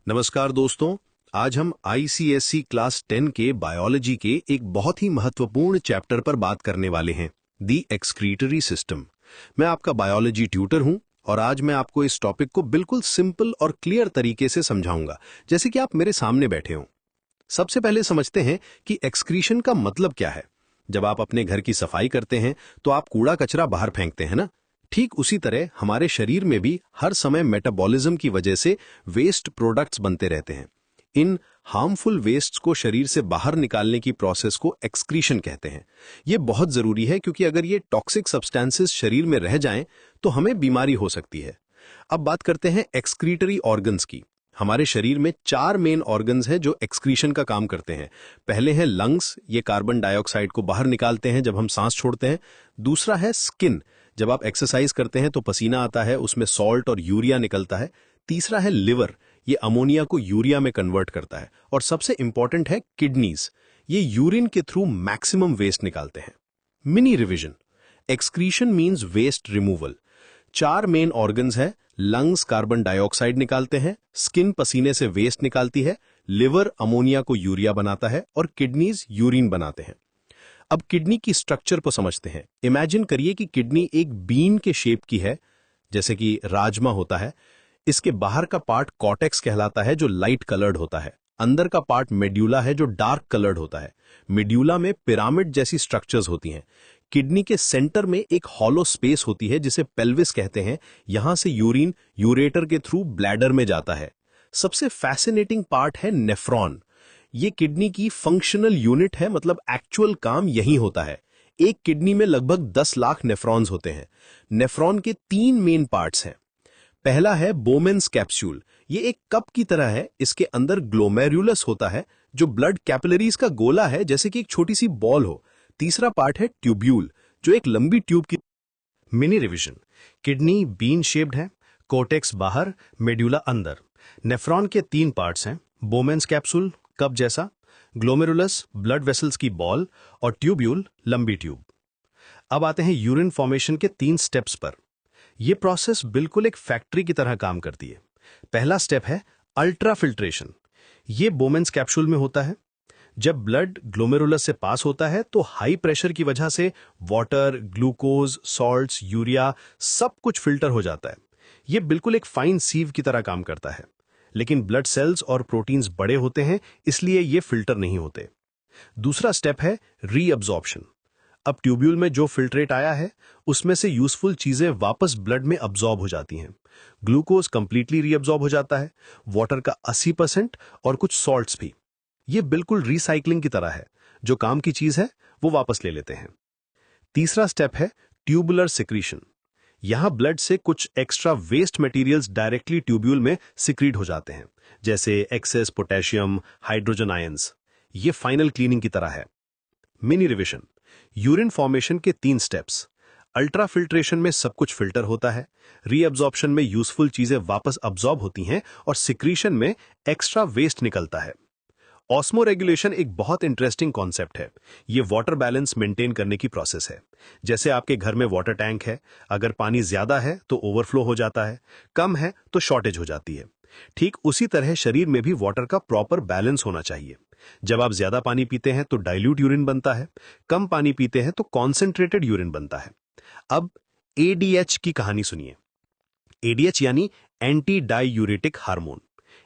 नमस्कार दोस्तों। आज हम आईसीएसई क्लास 10 के बायोलॉजी के एक बहुत ही महत्वपूर्ण चैप्टर पर बात करने वाले हैं, दी एक्सक्रीटरी सिस्टम। मैं आपका बायोलॉजी ट्यूटर हूं और आज मैं आपको इस टॉपिक को बिल्कुल सिंपल और क्लियर तरीके से समझाऊंगा, जैसे कि आप मेरे सामने बैठे हों। सबसे पहले समझते हैं कि एक्सक्रीशन का मतलब क्या है। जब आप अपने घर की सफाई करते हैं तो आप कूड़ा कचरा बाहर फेंकते हैं ना। ठीक उसी तरह हमारे शरीर में भी हर समय मेटाबॉलिज्म की वजह से वेस्ट प्रोडक्ट्स बनते रहते हैं। इन हार्मफुल वेस्ट्स को शरीर से बाहर निकालने की प्रोसेस को एक्सक्रीशन कहते हैं। यह बहुत जरूरी है क्योंकि अगर ये टॉक्सिक सब्सटेंसेस शरीर में रह जाएं तो हमें बीमारी हो सकती है। अब बात करते हैं एक्सक्रीटरी ऑर्गन्स की। हमारे शरीर में 4 मेन ऑर्गन्स हैं जो एक्सक्रीशन का काम करते हैं। पहले है लंग्स, ये कार्बन डाइऑक्साइड को बाहर निकालते हैं जब हम सांस छोड़ते हैं। दूसरा है स्किन, जब आप एक्सरसाइज करते हैं तो पसीना आता है, उसमें सॉल्ट और यूरिया निकलता है। तीसरा है लिवर, ये अमोनिया को यूरिया में कन्वर्ट करता है। और सबसे इंपॉर्टेंट है किडनीज, ये यूरिन के थ्रू मैक्सिमम वेस्ट निकालते हैं। Mini revision, excretion means waste removal. 4 main organs है। लंग्स कार्बन डाइऑक्साइड निकालते हैं, स्किन पसीने से वेस्ट निकालती है, लिवर अमोनिया को यूरिया बनाता है और किडनीज यूरिन बनाते हैं। अब किडनी की स्ट्रक्चर को समझते हैं। इमेजिन करिए कि किडनी एक बीन के शेप की है, जैसे कि राजमा होता है। इसके बाहर का पार्ट कॉर्टेक्स कहलाता है जो लाइट कलर्ड होता है। अंदर का पार्ट मेड्यूला है जो डार्क कलर्ड होता है। मेड्यूला में पिरामिड जैसी स्ट्रक्चर्स होती हैं। किडनी के सेंटर में एक हॉलो स्पेस होती है जिसे पेल्विस कहते हैं। यहां से यूरिन यूरेटर के थ्रू ब्लैडर में जाता है। सबसे फैसिनेटिंग पार्ट है नेफ्रॉन। ये किडनी की फंक्शनल यूनिट है, मतलब एक्चुअल काम यहीं होता है। एक किडनी में लगभग 10 लाख नेफ्रॉन्स होते हैं। नेफ्रॉन के 3 मेन पार्ट्स हैं। पहला है बोमेन्स कैप्सूल, ये एक कप की तरह है। इसके अंदर ग्लोमेरुलस होता है जो ब्लड कैपिलरीज का गोला है, जैसे कि एक छोटी सी बॉल हो। तीसरा पार्ट है ट्यूब्यूल, जो एक लंबी ट्यूब की। Mini revision, kidney bean shaped है, कोर्टेक्स बाहर, मेड्यूला अंदर। नेफ्रॉन के 3 पार्ट्स हैं, बोमेन्स कैप्सूल कप जैसा, ग्लोमेरुलस ब्लड वेसल्स की बॉल और ट्यूब्यूल लंबी ट्यूब। अब आते हैं यूरिन फॉर्मेशन के 3 स्टेप्स पर। यह प्रोसेस बिल्कुल एक फैक्ट्री की तरह काम करती है। पहला स्टेप है अल्ट्रा फिल्ट्रेशन। यह बोमेन्स कैप्सूल में होता है। जब ब्लड ग्लोमेरुलस से पास होता है तो हाई प्रेशर की वजह से वाटर, ग्लूकोज, सॉल्ट्स, यूरिया सब कुछ फिल्टर हो जाता है। यह बिल्कुल एक फाइन सीव की तरह काम करता है। लेकिन ब्लड सेल्स और प्रोटीन्स बड़े होते हैं, इसलिए ये फिल्टर नहीं होते। दूसरा स्टेप है रीअब्जॉर्प्शन। अब ट्यूब्यूल में जो फिल्ट्रेट आया है उसमें से यूजफुल चीजें वापस ब्लड में अब्जॉर्ब हो जाती हैं। ग्लूकोज कंप्लीटली रीअब्जॉर्ब हो जाता है, वाटर का 80% और कुछ सॉल्ट्स भी। ये बिल्कुल रिसाइकलिंग की तरह है, जो काम की चीज है वो वापस ले लेते हैं। तीसरा स्टेप है ट्यूबुलर सिक्रीशन। यहां ब्लड से कुछ extra waste materials directly tubule में सिक्रीट हो जाते हैं, जैसे एक्सेस पोटेशियम, हाइड्रोजन आयंस। ये फाइनल क्लीनिंग की तरह है। मिनी रिविजन, यूरिन फॉर्मेशन के 3 स्टेप्स। अल्ट्रा फिल्ट्रेशन में सब कुछ फिल्टर होता है, रीअब्जॉर्प्शन में यूजफुल चीजें वापस अब्जॉर्ब होती हैं और सिक्रीशन में एक्स्ट्रा वेस्ट निकलता है। ऑस्मो रेगुलेशन एक बहुत इंटरेस्टिंग कॉन्सेप्ट है। ये वाटर बैलेंस मेंटेन करने की प्रोसेस है। जैसे आपके घर में वाटर टैंक है, अगर पानी ज्यादा है तो ओवरफ्लो हो जाता है, कम है तो शॉर्टेज हो जाती है। ठीक उसी तरह शरीर में भी वाटर का प्रॉपर बैलेंस होना चाहिए। जब आप ज्यादा पानी पीते हैं तो डाइल्यूट यूरिन बनता है, कम पानी पीते हैं तो कॉन्सेंट्रेटेड यूरिन बनता है। अब एडीएच की कहानी सुनिए। एडीएच यानी एंटी डाइयूरेटिक हार्मोन।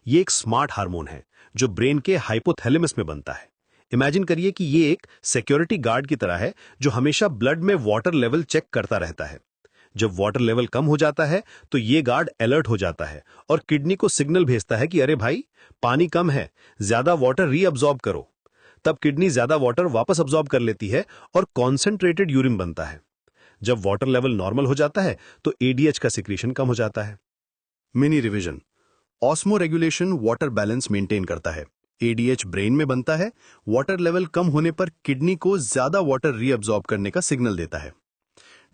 ये एक स्मार्ट हार्मोन है जो ब्रेन के हाइपोथैलेमस में बनता है। इमेजिन करिए कि ये एक सिक्योरिटी गार्ड की तरह है जो हमेशा ब्लड में वाटर लेवल चेक करता रहता है। जब वाटर लेवल कम हो जाता है तो ये गार्ड अलर्ट हो जाता है और किडनी को सिग्नल भेजता है कि अरे भाई, पानी कम है, ज्यादा वाटर रीअब्जॉर्ब करो। तब किडनी ज्यादा वाटर वापस अब्जॉर्ब कर लेती है और कॉन्सेंट्रेटेड यूरिन बनता है। जब वाटर लेवल नॉर्मल हो जाता है तो एडीएच का सिक्रीशन कम हो जाता है। Mini revision, osmo regulation water balance maintain करता है। एडीएच ब्रेन में बनता है, वाटर लेवल कम होने पर किडनी को ज्यादा वाटर रीअब्जॉर्ब करने का सिग्नल देता है।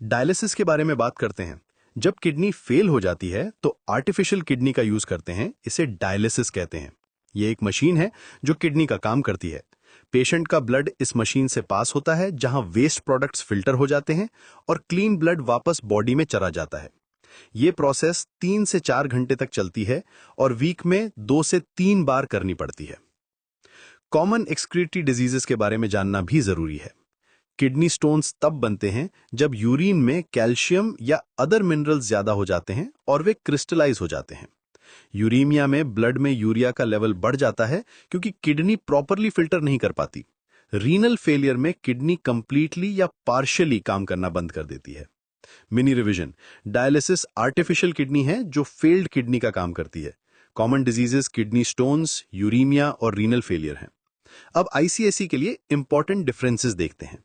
डायलिसिस के बारे में बात करते हैं। जब किडनी फेल हो जाती है तो आर्टिफिशियल किडनी का यूज करते हैं, इसे डायलिसिस कहते हैं। यह एक मशीन है जो किडनी का काम करती है। पेशेंट का ब्लड इस मशीन से पास होता है, जहां वेस्ट प्रोडक्ट्स फिल्टर हो जाते हैं और क्लीन ब्लड वापस बॉडी में चला जाता है। ये प्रोसेस 3 से 4 घंटे तक चलती है और वीक में 2 से 3 बार करनी पड़ती है। कॉमन एक्सक्रीटरी डिजीजेस के बारे में जानना भी जरूरी है। किडनी स्टोन्स तब बनते हैं जब यूरिन में कैल्शियम या अदर मिनरल्स ज्यादा हो जाते हैं और वे क्रिस्टलाइज हो जाते हैं। यूरीमिया में ब्लड में यूरिया का लेवल बढ़ जाता है क्योंकि किडनी प्रॉपरली फिल्टर नहीं कर पाती। रीनल फेलियर में किडनी कंप्लीटली या पार्शियली काम करना बंद कर देती है। Mini revision, dialysis artificial kidney है जो फेल्ड किडनी का काम करती है। Common diseases kidney stones, uraemia और रीनल फेलियर हैं। अब आईसीएससी के लिए इंपॉर्टेंट डिफरेंसेस देखते हैं।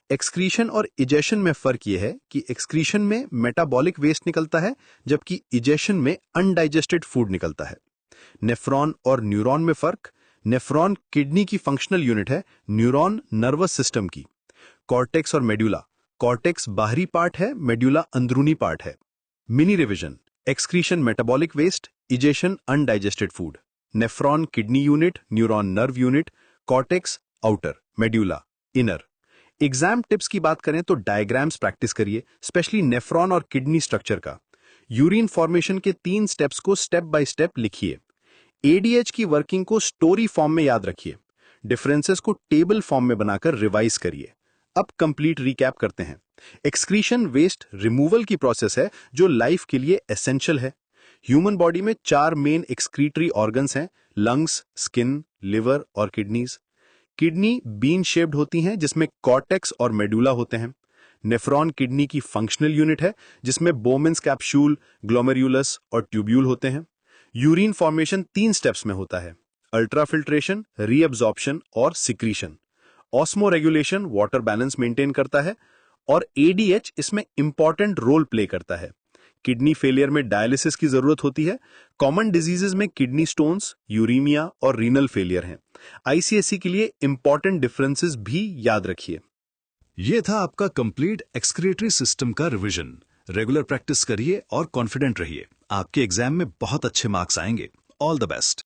एक्सक्रीशन और इजेशन में फर्क यह है कि एक्सक्रीशन में मेटाबॉलिक वेस्ट निकलता है जबकि इजेशन में अनडाइजेस्टेड फूड निकलता है। नेफ्रॉन और न्यूरॉन में फर्क, नेफ्रॉन किडनी की फंक्शनल यूनिट है, न्यूरॉन नर्वस सिस्टम की। कॉर्टेक्स और मेड्यूला, कॉर्टेक्स बाहरी पार्ट है, मेड्यूला अंदरूनी पार्ट है। Mini revision, excretion metabolic waste, egestion undigested food. Nephron kidney unit, neuron nerve unit, cortex outer, medulla inner. Exam tips की बात करें तो डायग्राम्स प्रैक्टिस करिए, स्पेशली नेफ्रॉन और किडनी स्ट्रक्चर का। यूरिन फॉर्मेशन के 3 स्टेप्स को स्टेप बाय स्टेप लिखिए। एडीएच की वर्किंग को स्टोरी फॉर्म में याद रखिए। डिफरेंसेस को टेबल फॉर्म में बनाकर रिवाइज करिए। अब कंप्लीट रिकैप करते हैं। एक्सक्रीशन वेस्ट रिमूवल की प्रोसेस है जो लाइफ के लिए एसेंशियल है। ह्यूमन बॉडी में 4 मेन एक्सक्रीटरी ऑर्गन्स हैं, लंग्स, स्किन, लिवर और किडनीज। किडनी बीन शेप्ड होती हैं जिसमें कॉर्टेक्स और मेडुला होते हैं। नेफ्रॉन किडनी की फंक्शनल यूनिट है जिसमें बोमेन्स कैप्सूल, ग्लोमेरुलस और ट्यूब्यूल होते हैं। यूरिन फॉर्मेशन 3 स्टेप्स में होता है, अल्ट्राफिल्ट्रेशन, रीअब्जॉर्प्शन और secretion. Osmo regulation water balance maintain करता है और एडीएच इसमें इंपॉर्टेंट रोल प्ले करता है। किडनी फेलियर में डायलिसिस की जरूरत होती है। कॉमन डिजीजेस में किडनी स्टोन्स, यूरीमिया और रीनल फेलियर हैं। आईसीएससी के लिए इंपॉर्टेंट डिफरेंसेस भी याद रखिए। ये था आपका कंप्लीट एक्सक्रीटरी सिस्टम का रिवीजन। रेगुलर प्रैक्टिस करिए और कॉन्फिडेंट रहिए। आपके एग्जाम में बहुत अच्छे मार्क्स आएंगे। All the best.